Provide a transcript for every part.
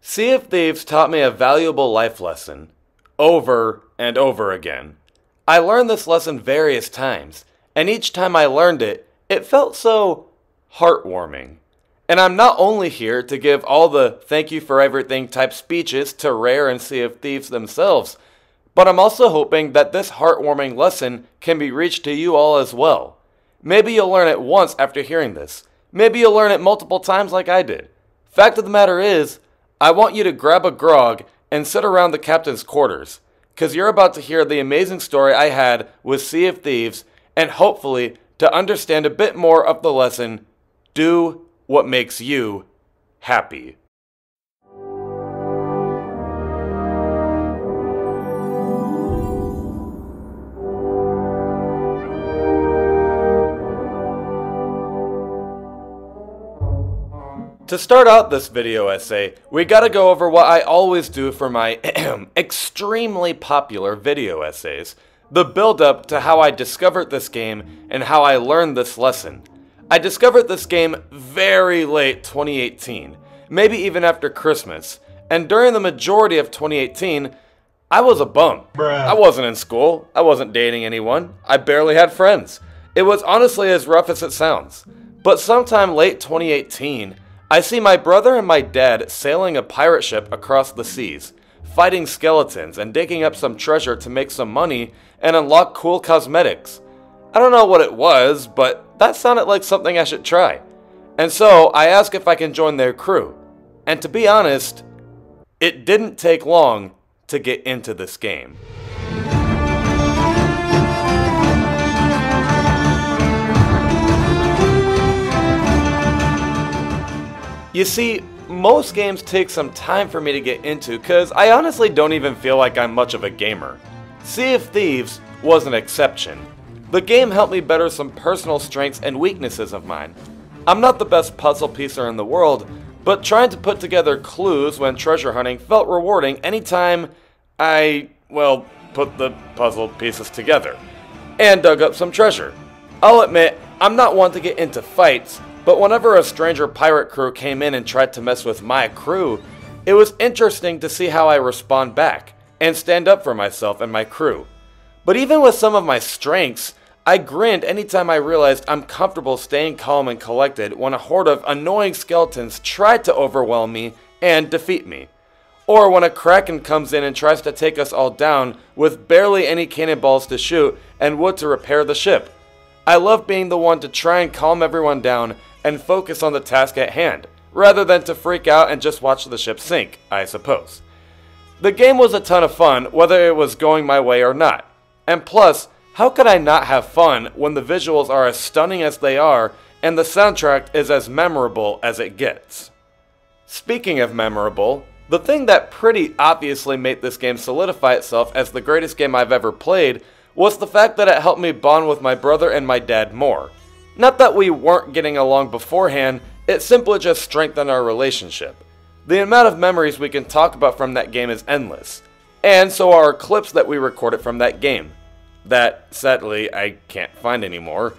Sea of Thieves taught me a valuable life lesson, over and over again. I learned this lesson various times, and each time I learned it, it felt so heartwarming. And I'm not only here to give all the thank you for everything type speeches to Rare and Sea of Thieves themselves, but I'm also hoping that this heartwarming lesson can be reached to you all as well. Maybe you'll learn it once after hearing this. Maybe you'll learn it multiple times like I did. Fact of the matter is, I want you to grab a grog and sit around the captain's quarters, because you're about to hear the amazing story I had with Sea of Thieves, and hopefully to understand a bit more of the lesson, do what makes you happy. To start out this video essay, we gotta go over what I always do for my extremely popular video essays, the build-up to how I discovered this game and how I learned this lesson. I discovered this game very late 2018, maybe even after Christmas, and during the majority of 2018, I was a bum. I wasn't in school, I wasn't dating anyone, I barely had friends. It was honestly as rough as it sounds. But sometime late 2018, I see my brother and my dad sailing a pirate ship across the seas, fighting skeletons and digging up some treasure to make some money and unlock cool cosmetics. I don't know what it was, but that sounded like something I should try. And so I asked if I can join their crew. And to be honest, it didn't take long to get into this game. You see, most games take some time for me to get into because I honestly don't even feel like I'm much of a gamer. Sea of Thieves was an exception. The game helped me better some personal strengths and weaknesses of mine. I'm not the best puzzle piecer in the world, but trying to put together clues when treasure hunting felt rewarding anytime I, put the puzzle pieces together and dug up some treasure. I'll admit, I'm not one to get into fights, but whenever a stranger pirate crew came in and tried to mess with my crew, it was interesting to see how I respond back and stand up for myself and my crew. But even with some of my strengths, I grinned anytime I realized I'm comfortable staying calm and collected when a horde of annoying skeletons tried to overwhelm me and defeat me. Or when a kraken comes in and tries to take us all down with barely any cannonballs to shoot and wood to repair the ship. I love being the one to try and calm everyone down and focus on the task at hand, rather than to freak out and just watch the ship sink, I suppose. The game was a ton of fun, whether it was going my way or not. And plus, how could I not have fun when the visuals are as stunning as they are, and the soundtrack is as memorable as it gets? Speaking of memorable, the thing that pretty obviously made this game solidify itself as the greatest game I've ever played was the fact that it helped me bond with my brother and my dad more. Not that we weren't getting along beforehand, it simply just strengthened our relationship. The amount of memories we can talk about from that game is endless, and so are clips that we recorded from that game. That, sadly, I can't find anymore.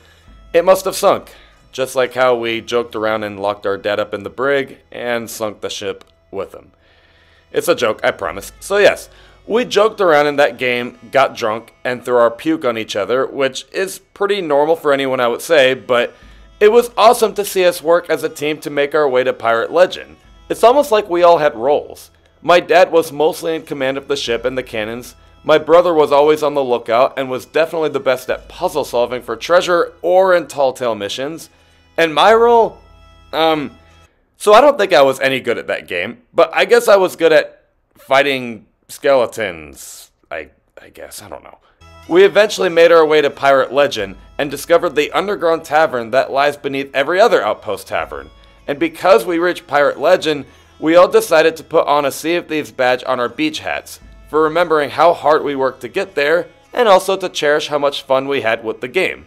It must have sunk, just like how we joked around and locked our dad up in the brig and sunk the ship with him. It's a joke, I promise. So yes, we joked around in that game, got drunk, and threw our puke on each other, which is pretty normal for anyone I would say, but it was awesome to see us work as a team to make our way to Pirate Legend. It's almost like we all had roles. My dad was mostly in command of the ship and the cannons, my brother was always on the lookout and was definitely the best at puzzle solving for treasure or in tall tale missions, and my role? So I don't think I was any good at that game, but I guess I was good at fighting skeletons, I guess, I don't know. We eventually made our way to Pirate Legend and discovered the underground tavern that lies beneath every other outpost tavern. And because we reached Pirate Legend, we all decided to put on a Sea of Thieves badge on our beach hats for remembering how hard we worked to get there and also to cherish how much fun we had with the game.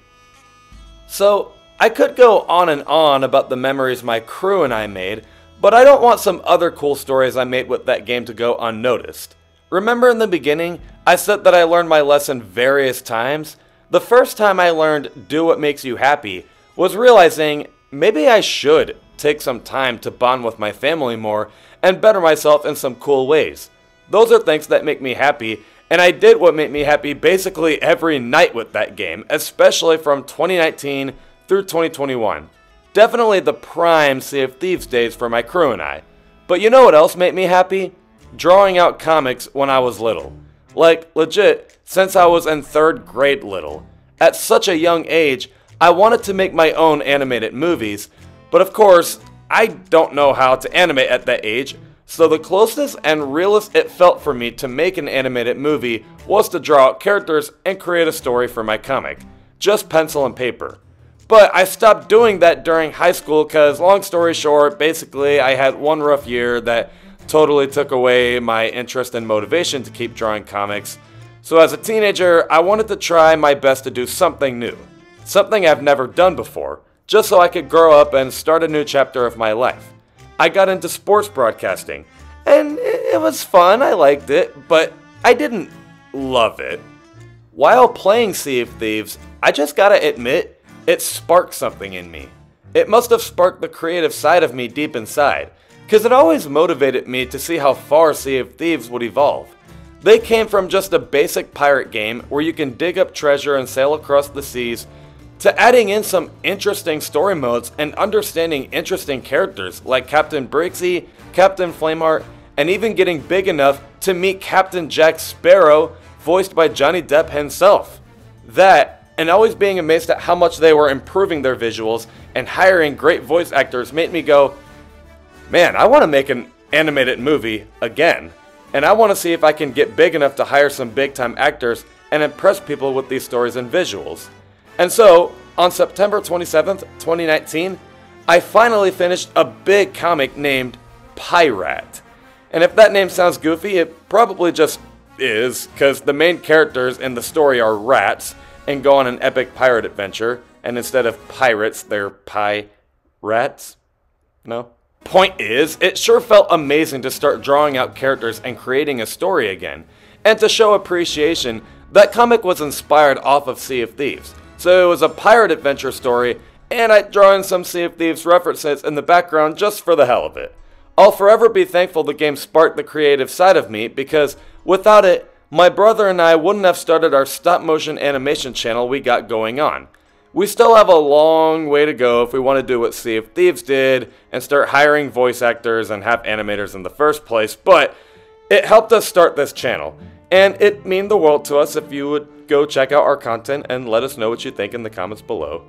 So, I could go on and on about the memories my crew and I made, but I don't want some other cool stories I made with that game to go unnoticed. Remember in the beginning, I said that I learned my lesson various times? The first time I learned do what makes you happy was realizing maybe I should take some time to bond with my family more and better myself in some cool ways. Those are things that make me happy, and I did what made me happy basically every night with that game, especially from 2019 through 2021. Definitely the prime Sea of Thieves days for my crew and I. But you know what else made me happy? Drawing out comics when I was little. Like, legit, since I was in 3rd grade little. At such a young age, I wanted to make my own animated movies, but of course, I don't know how to animate at that age, so the closest and realest it felt for me to make an animated movie was to draw out characters and create a story for my comic. Just pencil and paper. But I stopped doing that during high school because, long story short, basically I had one rough year that totally took away my interest and motivation to keep drawing comics. So as a teenager, I wanted to try my best to do something new. Something I've never done before, just so I could grow up and start a new chapter of my life. I got into sports broadcasting, and it was fun, I liked it, but I didn't love it. While playing Sea of Thieves, I just gotta admit, it sparked something in me. It must have sparked the creative side of me deep inside, because it always motivated me to see how far Sea of Thieves would evolve. They came from just a basic pirate game where you can dig up treasure and sail across the seas, to adding in some interesting story modes and understanding interesting characters like Captain Briggsy, Captain Flameheart, and even getting big enough to meet Captain Jack Sparrow, voiced by Johnny Depp himself. That, and always being amazed at how much they were improving their visuals and hiring great voice actors, made me go, man, I want to make an animated movie again. And I want to see if I can get big enough to hire some big time actors and impress people with these stories and visuals. And so, on September 27th, 2019, I finally finished a big comic named Pyrat. And if that name sounds goofy, it probably just is, because the main characters in the story are rats and go on an epic pirate adventure, and instead of pirates, they're pie-rats? No? Point is, it sure felt amazing to start drawing out characters and creating a story again. And to show appreciation, that comic was inspired off of Sea of Thieves. So it was a pirate adventure story, and I'd draw in some Sea of Thieves references in the background just for the hell of it. I'll forever be thankful the game sparked the creative side of me, because without it, my brother and I wouldn't have started our stop motion animation channel we got going on. We still have a long way to go if we want to do what Sea of Thieves did and start hiring voice actors and have animators in the first place, but it helped us start this channel, and it'd mean the world to us if you would go check out our content and let us know what you think in the comments below.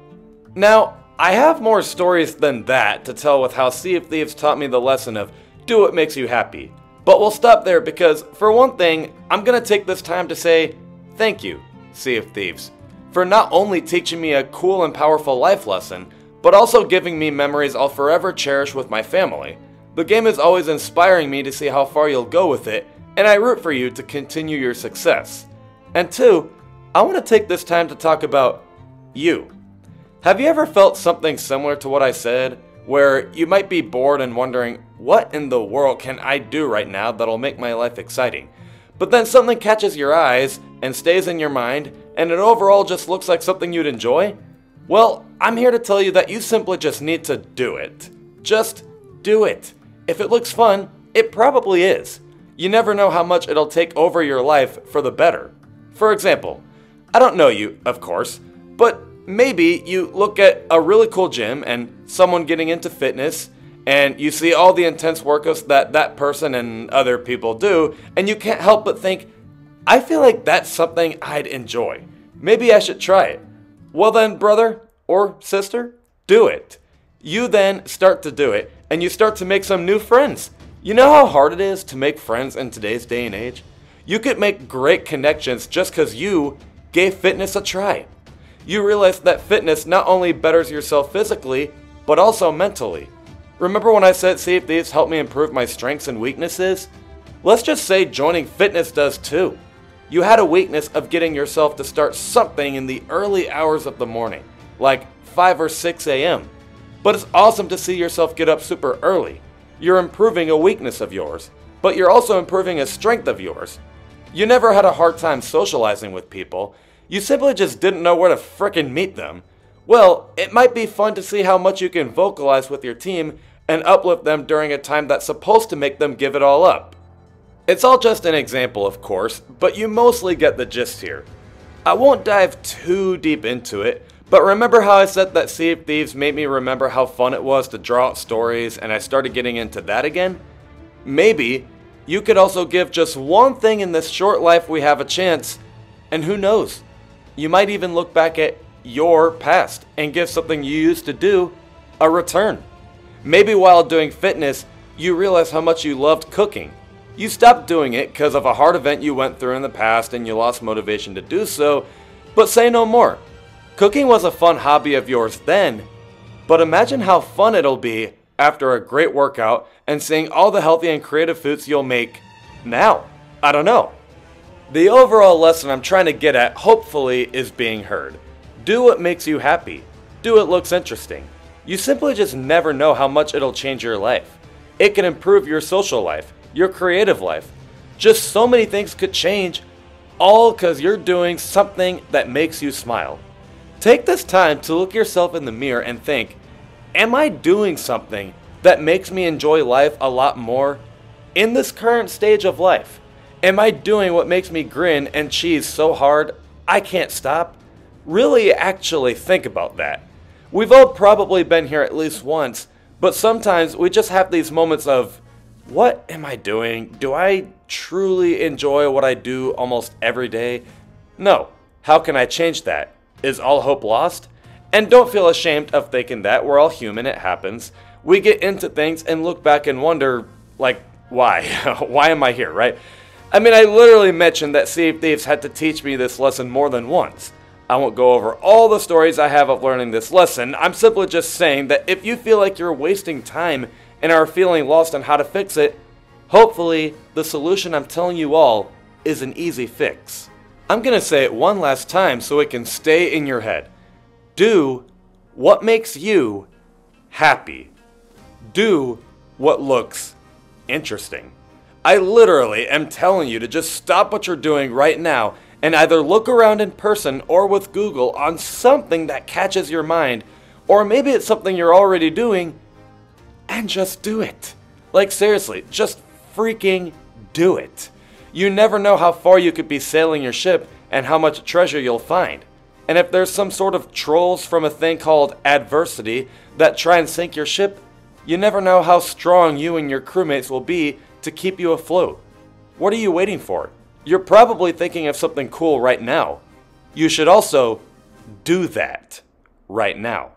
Now, I have more stories than that to tell with how Sea of Thieves taught me the lesson of do what makes you happy. But we'll stop there because, for one thing, I'm gonna take this time to say thank you, Sea of Thieves, for not only teaching me a cool and powerful life lesson, but also giving me memories I'll forever cherish with my family. The game is always inspiring me to see how far you'll go with it, and I root for you to continue your success. And two, I want to take this time to talk about you. Have you ever felt something similar to what I said, where you might be bored and wondering, what in the world can I do right now that'll make my life exciting? But then something catches your eyes and stays in your mind, and it overall just looks like something you'd enjoy? Well, I'm here to tell you that you simply just need to do it. Just do it. If it looks fun, it probably is. You never know how much it'll take over your life for the better. For example, I don't know you, of course, but maybe you look at a really cool gym and someone getting into fitness, and you see all the intense workouts that person and other people do, and you can't help but think, I feel like that's something I'd enjoy. Maybe I should try it. Well then, brother or sister, do it. You then start to do it, and you start to make some new friends. You know how hard it is to make friends in today's day and age? You could make great connections just because you gave fitness a try. You realize that fitness not only betters yourself physically, but also mentally. Remember when I said Sea of Thieves helped me improve my strengths and weaknesses? Let's just say joining fitness does too. You had a weakness of getting yourself to start something in the early hours of the morning, like 5 or 6 a.m. But it's awesome to see yourself get up super early. You're improving a weakness of yours, but you're also improving a strength of yours. You never had a hard time socializing with people, you simply just didn't know where to frickin' meet them. Well, it might be fun to see how much you can vocalize with your team and uplift them during a time that's supposed to make them give it all up. It's all just an example, of course, but you mostly get the gist here. I won't dive too deep into it, but remember how I said that Sea of Thieves made me remember how fun it was to draw out stories, and I started getting into that again? Maybe you could also give just one thing in this short life we have a chance, and who knows, you might even look back at your past and give something you used to do a return. Maybe while doing fitness, you realize how much you loved cooking. You stopped doing it because of a hard event you went through in the past and you lost motivation to do so, but say no more. Cooking was a fun hobby of yours then, but imagine how fun it'll be after a great workout and seeing all the healthy and creative foods you'll make now. I don't know. The overall lesson I'm trying to get at, hopefully, is being heard. Do what makes you happy. Do what looks interesting. You simply just never know how much it'll change your life. It can improve your social life, your creative life. Just so many things could change, all because you're doing something that makes you smile. Take this time to look yourself in the mirror and think, am I doing something that makes me enjoy life a lot more in this current stage of life? Am I doing what makes me grin and cheese so hard I can't stop? Really actually think about that. We've all probably been here at least once, but sometimes we just have these moments of, what am I doing? Do I truly enjoy what I do almost every day? No. How can I change that? Is all hope lost? And don't feel ashamed of thinking that. We're all human, it happens. We get into things and look back and wonder, like, why? Why am I here, right? I mean, I literally mentioned that Sea of Thieves had to teach me this lesson more than once. I won't go over all the stories I have of learning this lesson. I'm simply just saying that if you feel like you're wasting time and are feeling lost on how to fix it, hopefully the solution I'm telling you all is an easy fix. I'm going to say it one last time so it can stay in your head. Do what makes you happy. Do what looks interesting. I literally am telling you to just stop what you're doing right now and either look around in person or with Google on something that catches your mind, or maybe it's something you're already doing, and just do it. Like seriously, just freaking do it. You never know how far you could be sailing your ship and how much treasure you'll find. And if there's some sort of trolls from a thing called adversity that try and sink your ship, you never know how strong you and your crewmates will be to keep you afloat. What are you waiting for? You're probably thinking of something cool right now. You should also do that right now.